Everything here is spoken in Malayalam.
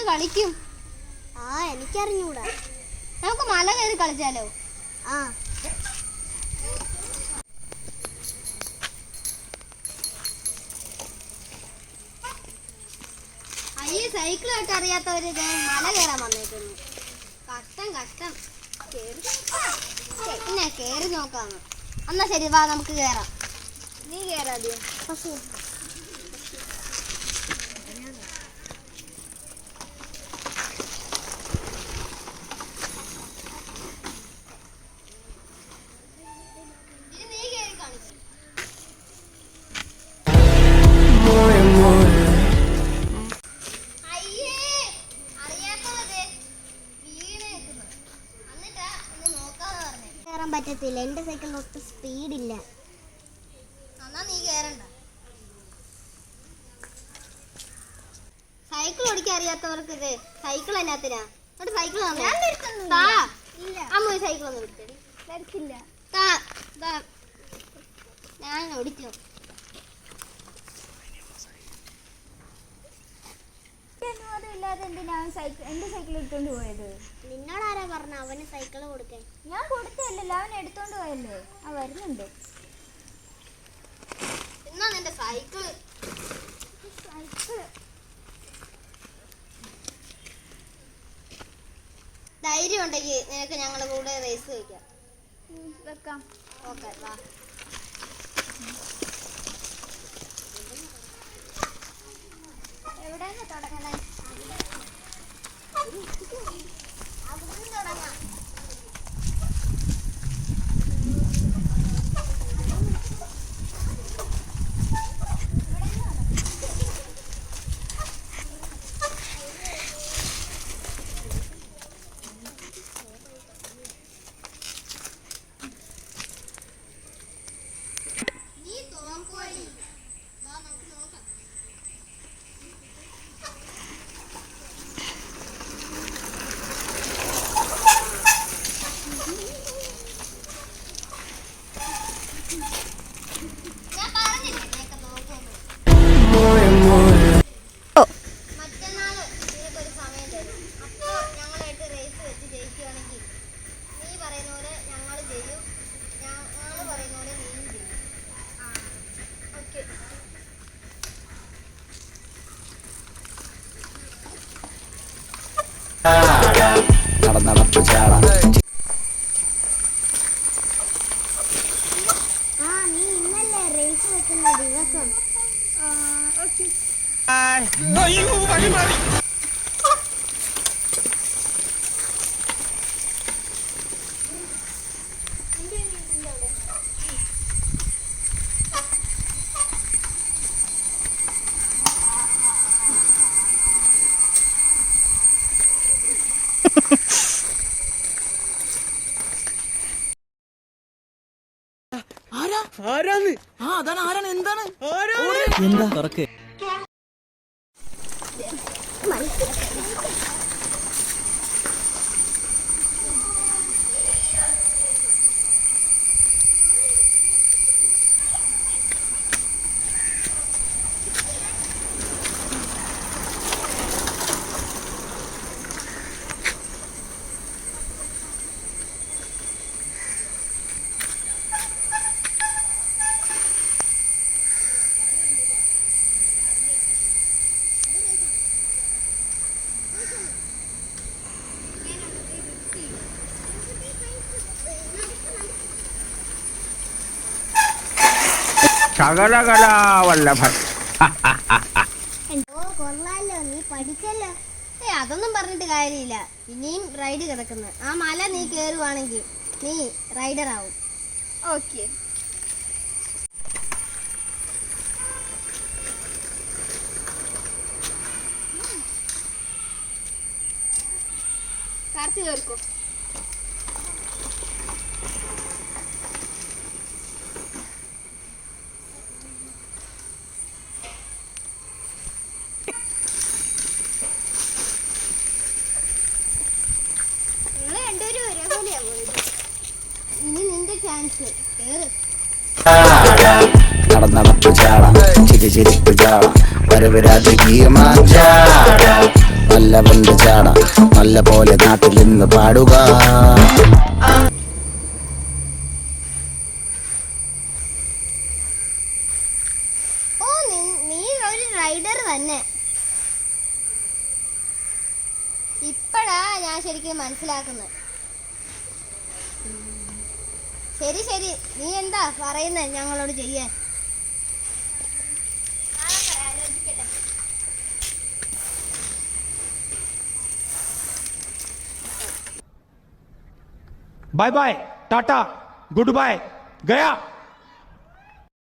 കളിക്കും? എനിക്കറിഞ്ഞൂടാ. നമുക്ക് മല കയറി കളിച്ചാലോ? അയ്യേ, സൈക്കിൾ ഓട്ടാൻ അറിയാത്തവര് മല കയറാൻ വന്നേക്കുന്നു. കഷ്ടം. പിന്നെ കേറി നോക്കാന്ന്. എന്നാ ശരി, വാ നമുക്ക് കേറാം. നീ കേറാതെ. പറ്റത്തില്ല, എന്റെ സൈക്കിളിന് ഒട്ടും സ്പീഡില്ല. എന്നാ നീ കേറണ്ട. സൈക്കിൾ ഓടിക്കാൻ അറിയാത്തവർക്ക് ഇത് സൈക്കിൾ എന്നാത്തിനാ? സൈക്കിൾ അമ്മ സൈക്കിൾ ഒന്നും തരത്തില്ല. ഞാൻ ഓടിക്കും. എന്റെ സൈക്കിൾ എടുത്തോണ്ട് പോയത്? നിന്നോട് ആരാ പറഞ്ഞ അവന് സൈക്കിൾ കൊടുക്കാൻ? ഞാൻ കൊടുത്തല്ലോ, അവൻ എടുത്തോണ്ട് പോയല്ലേ. വരുന്നുണ്ട്. എന്നാ നിന്റെ സൈക്കിള്. ധൈര്യം ഉണ്ടെങ്കിൽ നിനക്ക് ഞങ്ങളുടെ കൂടെ റേസ് വെക്കാം. ഓക്കെ, വാ. എവിടെയാണ് തുടങ്ങണേ? അവിടുന്ന് തുടങ്ങാം. നടപ്പ് ചാടാം. നീ ഇന്നല്ലേ റേസ് വെക്കുന്ന ദിവസം? ആരാണ്? അതാണ്. ആരാണ്? എന്താണ്? എന്താ തുറക്ക്? ശകലകലാവല്ലഭൻ. കൊള്ളാലോ, നീ പഠിച്ചല്ലോ. അതൊന്നും പറഞ്ഞിട്ട് കാര്യമില്ല. ഇനിയും റൈഡ് കിടക്കുന്നു. ആ മല നീ കേറുവാണെങ്കിൽ നീ റൈഡർ ആവും. ഓക്കെ. കാർത്തി കേൾക്കോ? ഇനി നിന്റെ ചാൻസ്. നടപ്പ് ചാടാം. ചിരിപ്പ് ചാടാം. വരവരാതി ഗീമാ ചാടാം. നല്ലവന്റെ ചാട നല്ല പോലെ നാട്ടിൽ നിന്ന് പാടുക. ഓ നീ ഒരു റൈഡർ തന്നെ. ഇപ്പഴാ ഞാൻ ശരിക്കും മനസ്സിലാക്കുന്നത്. ശരി ശരി, നീ എന്താ പറയുന്നത് ഞങ്ങളോട് ചെയ്യാൻ? Bye bye, tata, goodbye, गया.